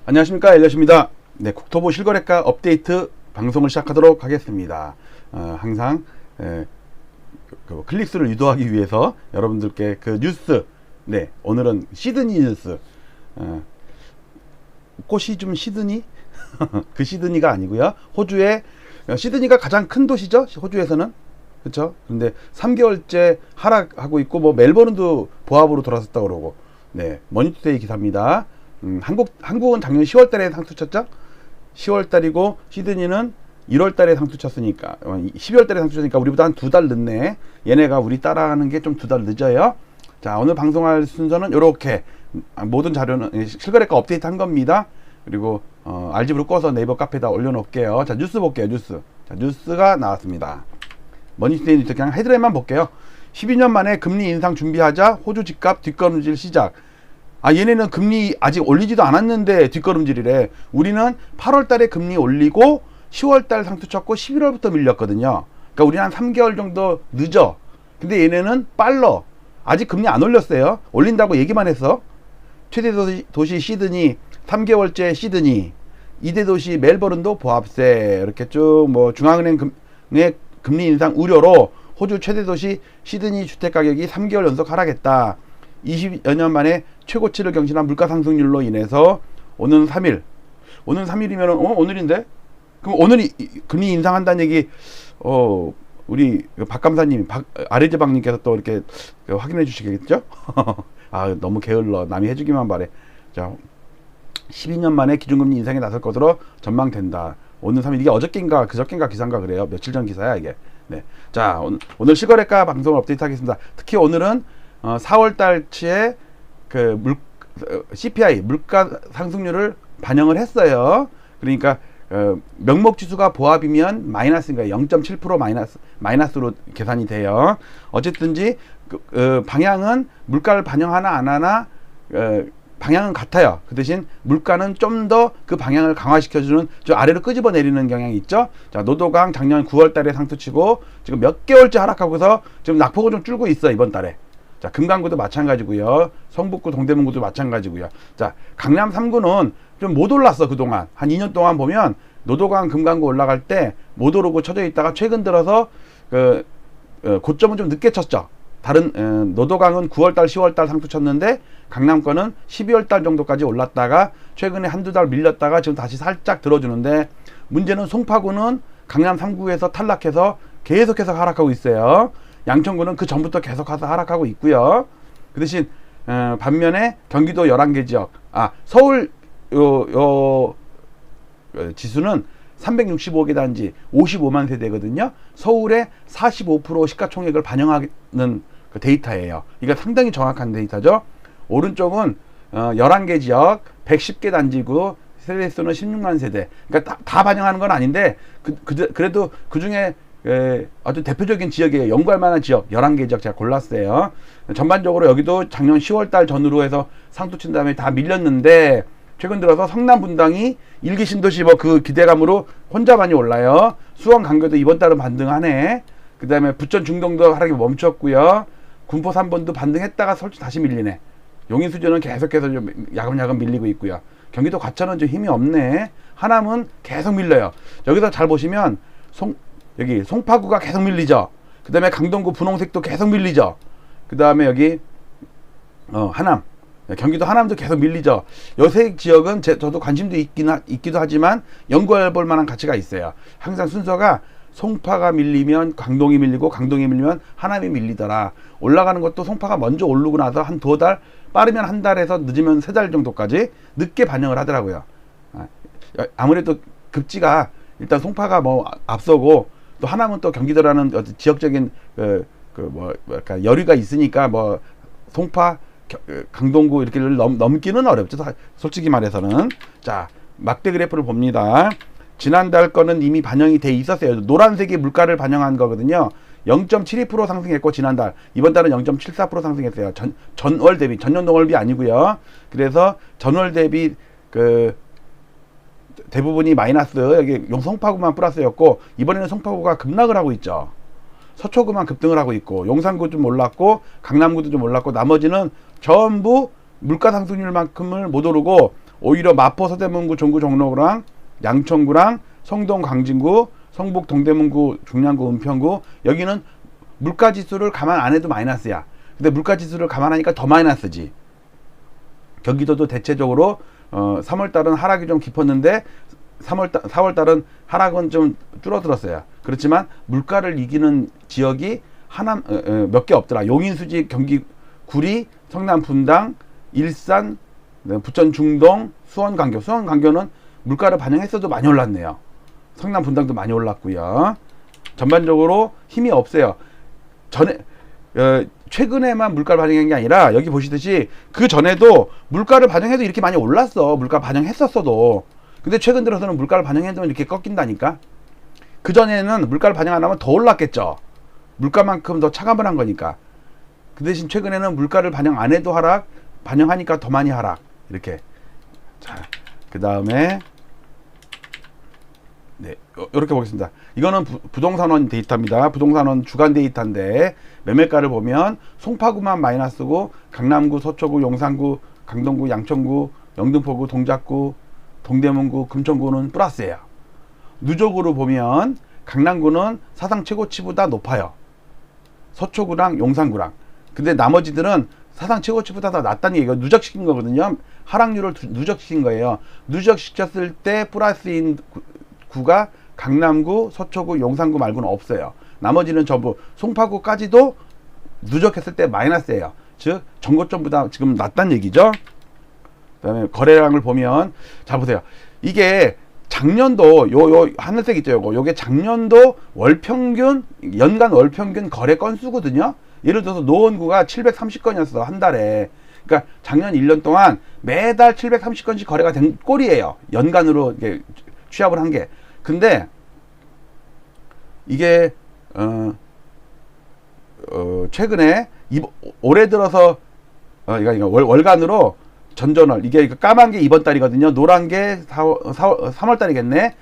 안녕하십니까, 엘리엇입니다. 네, 국토부 실거래가 업데이트 방송을 시작하도록 하겠습니다. 항상 그 클릭수를 유도하기 위해서 여러분들께 그 뉴스, 네, 오늘은 시드니 뉴스, 꽃이 좀 시드니? 그 시드니가 아니고요. 호주의 시드니가 가장 큰 도시죠, 호주에서는. 그쵸? 근데 3개월째 하락하고 있고, 뭐 멜버른도 보합으로 돌아섰다고 그러고. 네, 머니투데이 기사입니다. 한국은 작년 10월 달에 상투 쳤죠? 10월 달이고, 시드니는 1월 달에 상투 쳤으니까, 12월 달에 상투 쳤으니까, 우리보다 한 2달 늦네. 얘네가 우리 따라가는 게 좀 2달 늦어요. 자, 오늘 방송할 순서는 요렇게, 모든 자료는 실거래가 업데이트 한 겁니다. 그리고, 알집으로 꺼서 네이버 카페에다 올려놓을게요. 자, 뉴스 볼게요, 뉴스. 자, 뉴스가 나왔습니다. 머니투데이 뉴스 그냥 헤드라인만 볼게요. 12년 만에 금리 인상 준비하자, 호주 집값 뒷걸음질 시작. 얘네는 금리 아직 올리지도 않았는데 뒷걸음질이래. 우리는 8월 달에 금리 올리고 10월 달 상투 쳤고 11월부터 밀렸거든요. 그러니까 우리는 한 3개월 정도 늦어. 근데 얘네는 빨러. 아직 금리 안 올렸어요. 올린다고 얘기만 했어. 최대 도시 시드니, 3개월째 시드니, 2대 도시 멜버른도 보합세. 이렇게 쭉 뭐 중앙은행의 금리 인상 우려로 호주 최대 도시 시드니 주택 가격이 3개월 연속 하락했다. 20여 년 만에 최고치를 경신한 물가 상승률로 인해서 오는 3일. 오늘 3일이면 오늘인데? 그럼 오늘 금리 인상한다는 얘기 우리 박 감사님, 아래지방님께서 또 이렇게 확인해 주시겠죠? 너무 게을러. 남이 해주기만 바래. 자, 12년 만에 기준금리 인상에 나설 것으로 전망된다. 오늘 3일, 이게 어저께인가 그저께인가 기사인가 그래요. 며칠 전 기사야 이게. 네. 자, 오늘 실거래가 방송을 업데이트 하겠습니다. 특히 오늘은 4월 달치에 그 CPI 물가 상승률을 반영을 했어요. 그러니까 명목 지수가 보합이면 마이너스인가 0.7% 마이너스로 계산이 돼요. 어쨌든지 방향은 물가를 반영하나 안 하나 방향은 같아요. 그 대신 물가는 좀 더 그 방향을 강화시켜주는, 저 아래로 끄집어 내리는 경향이 있죠. 자, 노도강 작년 9월 달에 상투치고 지금 몇 개월째 하락하고서 지금 낙폭은 좀 줄고 있어, 이번 달에. 자, 금강구도 마찬가지고요. 성북구, 동대문구도 마찬가지고요. 자, 강남 3구는 좀 못 올랐어, 그동안. 한 2년 동안 보면 노도강, 금강구 올라갈 때 못 오르고 쳐져 있다가 최근 들어서 고점은 좀 늦게 쳤죠. 다른 노도강은 9월달, 10월달 상투 쳤는데 강남권은 12월달 정도까지 올랐다가 최근에 한두 달 밀렸다가 지금 다시 살짝 들어주는데, 문제는 송파구는 강남 3구에서 탈락해서 계속해서 하락하고 있어요. 양천구는 그 전부터 계속해서 하락하고 있고요. 그 대신 반면에 경기도 11개 지역, 서울 지수는 365개 단지 55만 세대거든요. 서울의 45% 시가총액을 반영하는 그 데이터예요. 이게 상당히 정확한 데이터죠. 오른쪽은 11개 지역 110개 단지고 세대수는 16만 세대. 그러니까 다 반영하는 건 아닌데 그래도 그 중에 아주 대표적인 지역이에요. 연구할 만한 지역 11개 지역 제가 골랐어요. 전반적으로 여기도 작년 10월달 전후로 해서 상투 친 다음에 다 밀렸는데, 최근 들어서 성남 분당이 일기 신도시 그 기대감으로 혼자 많이 올라요. 수원 강교도 이번 달은 반등하네. 그 다음에 부천 중동도 하락이 멈췄고요. 군포 3번도 반등했다가 솔직히 다시 밀리네. 용인 수주는 계속해서 좀 야금야금 밀리고 있고요. 경기도 과천은 좀 힘이 없네. 하남은 계속 밀려요. 여기서 잘 보시면 여기 송파구가 계속 밀리죠. 그 다음에 강동구 분홍색도 계속 밀리죠. 그 다음에 여기 하남, 경기도 하남도 계속 밀리죠. 요 세 지역은 저도 관심도 있기도 하지만 연구해 볼 만한 가치가 있어요. 항상 순서가 송파가 밀리면 강동이 밀리고, 강동이 밀리면 하남이 밀리더라. 올라가는 것도 송파가 먼저 오르고 나서 한 2달, 빠르면 한 달에서 늦으면 3달 정도까지 늦게 반영을 하더라고요. 아무래도 급지가 일단 송파가 앞서고, 또 하남은 또 경기도라는 지역적인 그러니까 여류가 있으니까 송파, 강동구 이렇게를 넘기는 어렵죠, 솔직히 말해서는. 자, 막대 그래프를 봅니다. 지난달 거는 이미 반영이 돼 있었어요. 노란색이 물가를 반영한 거거든요. 0.72% 상승했고, 지난달. 이번 달은 0.74% 상승했어요. 전월 대비, 전년동월비 아니고요. 그래서 전월 대비 대부분이 마이너스, 여기 송파구만 플러스였고, 이번에는 송파구가 급락을 하고 있죠. 서초구만 급등을 하고 있고, 용산구 좀 올랐고, 강남구도 좀 올랐고, 나머지는 전부 물가 상승률만큼을 못 오르고, 오히려 마포, 서대문구, 종구, 종로구랑 양천구랑 성동, 광진구, 성북, 동대문구, 중량구, 은평구 여기는 물가지수를 감안 안 해도 마이너스야. 근데 물가지수를 감안하니까 더 마이너스지. 경기도도 대체적으로 3월달은 하락이 좀 깊었는데 4월달은 하락은 좀 줄어들었어요. 그렇지만 물가를 이기는 지역이 하나 몇 개 없더라. 용인, 수지, 경기, 구리, 성남, 분당, 일산, 부천, 중동, 수원, 강교. 수원, 강교는 물가를 반영했어도 많이 올랐네요. 성남, 분당도 많이 올랐고요. 전반적으로 힘이 없어요. 최근에만 물가를 반영한 게 아니라 여기 보시듯이 그 전에도 물가를 반영해도 이렇게 많이 올랐어. 물가 반영했었어도. 근데 최근 들어서는 물가를 반영해도 이렇게 꺾인다니까. 그 전에는 물가를 반영 안 하면 더 올랐겠죠. 물가만큼 더 차감을 한 거니까. 그 대신 최근에는 물가를 반영 안 해도 하락, 반영하니까 더 많이 하락. 이렇게. 자, 그 다음에 네, 이렇게 보겠습니다. 이거는 부동산원 데이터입니다. 부동산원 주간 데이터인데 매매가를 보면 송파구만 마이너스고 강남구, 서초구, 용산구, 강동구, 양천구, 영등포구, 동작구, 동대문구, 금천구는 플러스예요. 누적으로 보면 강남구는 사상 최고치보다 높아요. 서초구랑 용산구랑. 근데 나머지들은 사상 최고치보다 더 낮다는 얘기가 누적시킨 거거든요. 하락률을 누적시킨 거예요. 누적시켰을 때 플러스인 구가 강남구, 서초구, 용산구 말고는 없어요. 나머지는 전부 송파구까지도 누적했을 때 마이너스예요. 즉 전고점보다 지금 낮다는 얘기죠. 그다음에 거래량을 보면 자 보세요. 이게 작년도 요 하늘색 있죠. 요게 작년도 월평균 연간 월평균 거래 건수거든요. 예를 들어서 노원구가 730건이었어 한 달에. 그러니까 작년 1년 동안 매달 730건씩 거래가 된 꼴이에요. 연간으로 이게 취합을 한 게. 근데 이게 최근에 올해 들어서 이거 월간으로 전전월 이게 까만 게 이번 달이거든요. 노란 게 3월 달이겠네.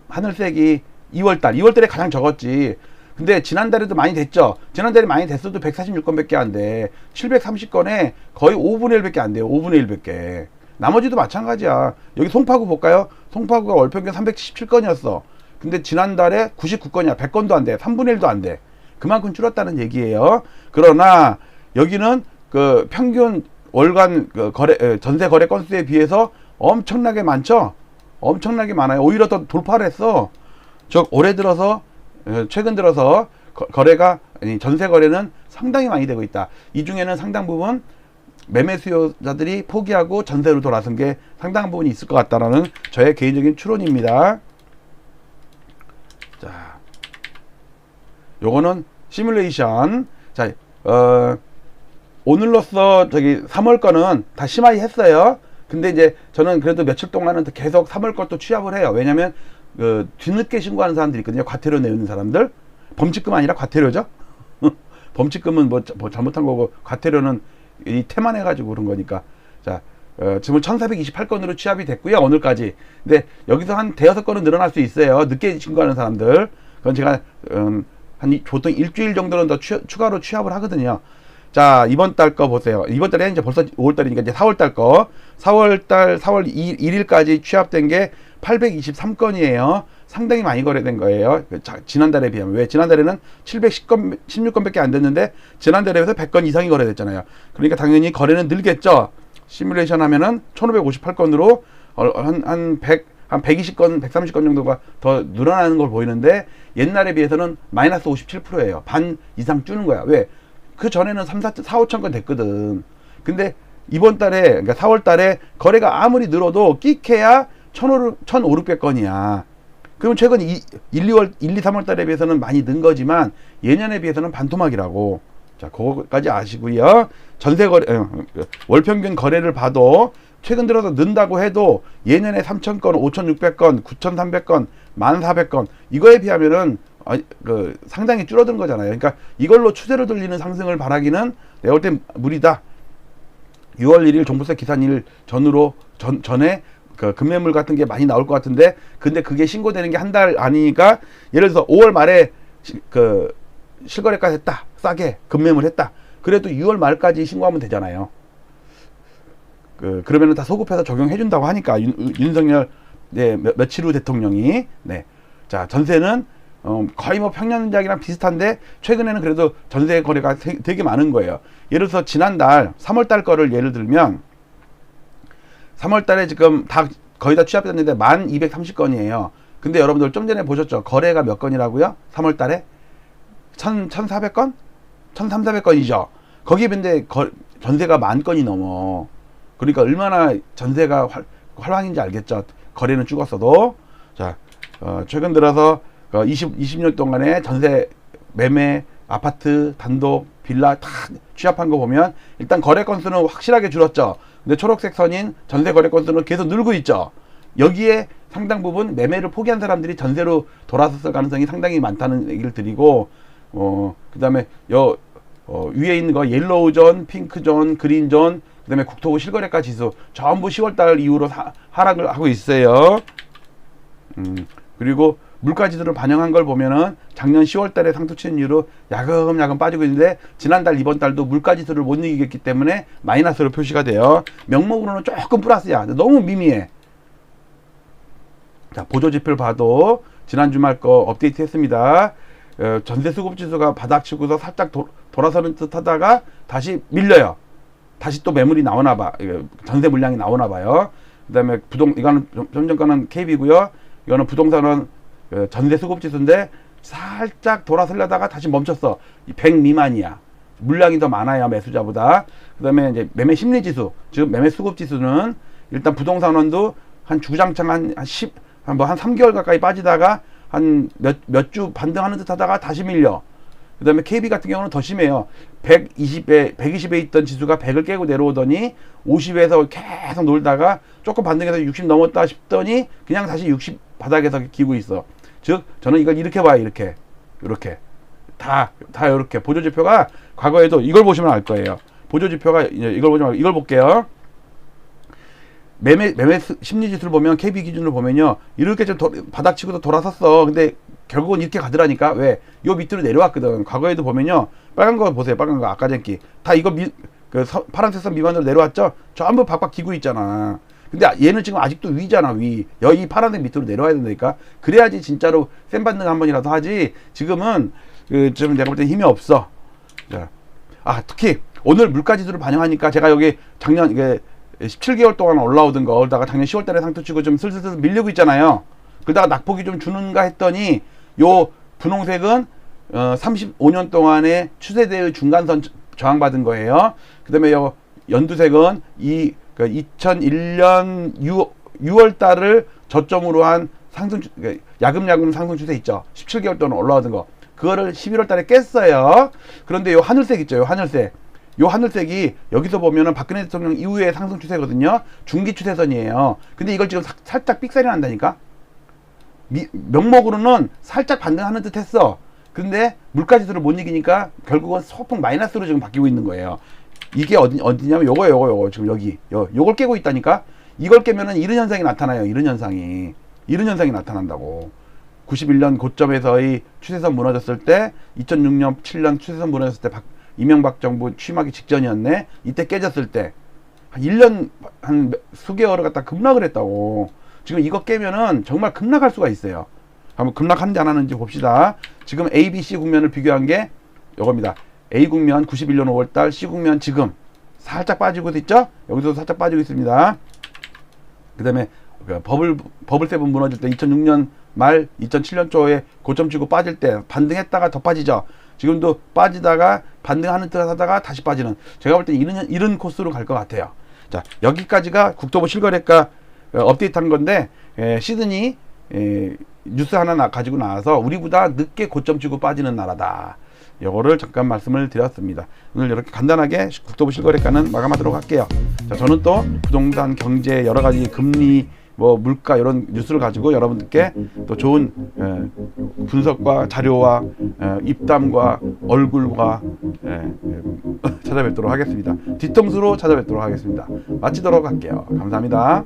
하늘색이 2월달에 가장 적었지. 근데 지난달에도 많이 됐죠. 지난달에 많이 됐어도 146건밖에 안 돼. 730건에 거의 5분의 1밖에 안 돼요. 5분의 1밖에. 나머지도 마찬가지야. 여기 송파구 볼까요? 송파구가 월평균 377건이었어. 근데 지난달에 99건이야. 100건도 안 돼. 3분의 1도 안 돼. 그만큼 줄었다는 얘기예요. 그러나 여기는 그 평균 월간 그 전세 거래 건수에 비해서 엄청나게 많죠. 엄청나게 많아요. 오히려 더 돌파를 했어. 즉 올해 들어서 최근 들어서 거래가 전세 거래는 상당히 많이 되고 있다. 이 중에는 상당 부분 매매 수요자들이 포기하고 전세로 돌아선 게 상당한 부분이 있을 것 같다라는 저의 개인적인 추론입니다. 자, 요거는 시뮬레이션. 자, 오늘로써 저기 3월 거는 다 심하이 했어요. 근데 이제 저는 그래도 며칠 동안은 계속 3월 것도 취합을 해요. 왜냐면 뒤늦게 신고하는 사람들이 있거든요. 과태료 내는 사람들. 범칙금 아니라 과태료죠. 범칙금은 뭐 잘못한 거고 과태료는 이 태만해가지고 그런 거니까. 자, 지금 1428건으로 취합이 됐고요. 오늘까지. 근데 여기서 한 대여섯 건은 늘어날 수 있어요. 늦게 신고하는 사람들. 그건 제가 한 보통 일주일 정도는 더 추가로 취합을 하거든요. 자, 이번 달 거 보세요. 이번 달에 이제 벌써 5월달이니까 이제 4월달 거. 4월달 4월 1일까지 취합된 게 823건이에요. 상당히 많이 거래된 거예요. 지난달에 비하면. 왜? 지난달에는 710건, 16건밖에 안 됐는데 지난달에 비해서 100건 이상이 거래됐잖아요. 그러니까 당연히 거래는 늘겠죠. 시뮬레이션 하면은 1558건으로 한 120건, 130건 정도가 더 늘어나는 걸 보이는데 옛날에 비해서는 마이너스 57%예요. 반 이상 주는 거야. 왜? 그 전에는 4, 5천 건 됐거든. 근데 이번 달에, 그러니까 4월 달에 거래가 아무리 늘어도 끼케야 1,500건이야. 그럼 최근 1, 2, 3월 달에 비해서는 많이 는 거지만 예년에 비해서는 반토막이라고. 자, 그거까지 아시고요. 전세 거래, 월평균 거래를 봐도 최근 들어서 는다고 해도 예년에 3,000건, 5,600건, 9,300건, 1,400건 이거에 비하면은 상당히 줄어든 거잖아요. 그러니까 이걸로 추세를 돌리는 상승을 바라기는 내가 볼 땐 무리다. 6월 1일 종부세 기산일 전에 그 급매물 같은 게 많이 나올 것 같은데 근데 그게 신고되는 게 한 달 아니니까 예를 들어서 5월 말에 그 실거래가 했다. 싸게 급매물 했다. 그래도 6월 말까지 신고하면 되잖아요. 그러면은 다 소급해서 적용해 준다고 하니까 윤석열 네, 며칠 후 대통령이 네. 자, 전세는 거의 뭐 평년작이랑 비슷한데 최근에는 그래도 전세 거래가 되게 많은 거예요. 예를 들어서 지난달 3월달 거를 예를 들면 3월달에 지금 다 거의 다 취합됐는데 1230건이에요. 근데 여러분들 좀 전에 보셨죠? 거래가 몇 건이라고요? 3월달에 1400건? 1300건이죠. 거기에 근데 전세가 10,000건이 넘어. 그러니까 얼마나 전세가 활황인지 알겠죠? 거래는 죽었어도. 자, 최근 들어서 20년 동안에 전세, 매매, 아파트, 단독, 빌라 다 취합한 거 보면 일단 거래 건수는 확실하게 줄었죠. 근데 초록색 선인 전세 거래 건수는 계속 늘고 있죠. 여기에 상당 부분 매매를 포기한 사람들이 전세로 돌아섰을 가능성이 상당히 많다는 얘기를 드리고, 그 다음에 위에 있는 거 옐로우 존, 핑크 존, 그린 존, 그 다음에 국토부 실거래가 지수 전부 10월달 이후로 하락을 하고 있어요. 그리고 물가지수를 반영한 걸 보면은 작년 10월달에 상투치는 이후로 야금야금 빠지고 있는데 지난달 이번달도 물가지수를 못 이기겠기 때문에 마이너스로 표시가 돼요. 명목으로는 조금 플러스야. 너무 미미해. 자, 보조지표를 봐도 지난 주말 거 업데이트 했습니다. 전세 수급 지수가 바닥치고서 살짝 돌아서는 듯 하다가 다시 밀려요. 다시 또 매물이 나오나 봐. 전세 물량이 나오나 봐요. 그 다음에 이거는 좀 전 거는 KB고요. 이거는 부동산은 전세 수급 지수인데 살짝 돌아서려다가 다시 멈췄어. 100 미만이야. 물량이 더 많아요, 매수자보다. 그 다음에 이제 매매 심리 지수, 즉 매매 수급 지수는 일단 부동산원도 한 주구장창 한 3개월 가까이 빠지다가 한 몇 주 반등하는 듯 하다가 다시 밀려. 그 다음에 KB 같은 경우는 더 심해요. 120에 있던 지수가 100을 깨고 내려오더니 50에서 계속 놀다가 조금 반등해서 60 넘었다 싶더니 그냥 다시 60 바닥에서 기고 있어. 즉 저는 이걸 이렇게 봐요. 이렇게 다 이렇게 보조지표가 과거에도 이걸 보시면 알 거예요. 보조지표가 이걸 보지 말고 이걸 볼게요. 매매 심리지수를 보면 KB 기준으로 보면요, 이렇게 좀 바닥치고도 돌아섰어. 근데 결국은 이렇게 가더라니까. 왜? 요 밑으로 내려왔거든. 과거에도 보면요, 빨간 거 보세요. 빨간 거 아까 전기 다 이거 파란색 선 미만으로 내려왔죠. 전부 박박 기고 있잖아. 근데 얘는 지금 아직도 위잖아. 위. 여기 파란색 밑으로 내려와야 된다니까. 그래야지 진짜로 센 반등 한 번이라도 하지. 지금은 좀 내가 볼 때 힘이 없어. 자, 특히 오늘 물가지수를 반영하니까 제가 여기 작년 17개월 동안 올라오던 거다가 작년 10월달에 상투 치고 좀 슬슬 밀리고 있잖아요. 그러다가 낙폭이 좀 주는가 했더니 요 분홍색은 35년 동안의 추세대의 중간선 저항받은 거예요. 그 다음에 요 연두색은 2001년 6월달을 저점으로 한 야금야금 상승 추세 있죠. 17개월 동안 올라오던 거. 그거를 11월달에 깼어요. 그런데 요 하늘색 있죠. 요 하늘색이 여기서 보면은 박근혜 대통령 이후의 상승 추세거든요. 중기 추세선이에요. 근데 이걸 지금 살짝 삑살이 난다니까. 명목으로는 살짝 반등하는 듯 했어. 근데 물가지수를 못 이기니까 결국은 소폭 마이너스로 지금 바뀌고 있는 거예요. 이게 어디냐면 요거 지금 요걸 깨고 있다니까. 이걸 깨면은 이런 현상이 나타나요. 이런 현상이 나타난다고. 91년 고점에서의 추세선 무너졌을 때, 2006년 7년 추세선 무너졌을 때 이명박 정부 취임하기 직전이었네. 이때 깨졌을 때 한 1년 한 수개월을 갖다 급락을 했다고. 지금 이거 깨면은 정말 급락할 수가 있어요. 한번 급락하는지 안 하는지 봅시다. 지금 A, B, C 국면을 비교한 게 이겁니다. A 국면 91년 5월달, C 국면 지금 살짝 빠지고 있죠. 여기서 살짝 빠지고 있습니다. 그 다음에 버블 세븐 무너질 때 2006년 말 2007년 초에 고점 치고 빠질 때 반등했다가 더 빠지죠. 지금도 빠지다가 반등하는 듯 하다가 다시 빠지는, 제가 볼 때 이런 코스로 갈 것 같아요. 자, 여기까지가 국토부 실거래가 업데이트한 건데, 시드니 뉴스 하나 가지고 나와서 우리보다 늦게 고점 치고 빠지는 나라다. 요거를 잠깐 말씀을 드렸습니다. 오늘 이렇게 간단하게 국토부 실거래가는 마감하도록 할게요. 자, 저는 또 부동산 경제 여러 가지 금리 물가 이런 뉴스를 가지고 여러분들께 또 좋은 분석과 자료와 입담과 얼굴과 찾아뵙도록 하겠습니다. 뒤통수로 찾아뵙도록 하겠습니다. 마치도록 할게요. 감사합니다.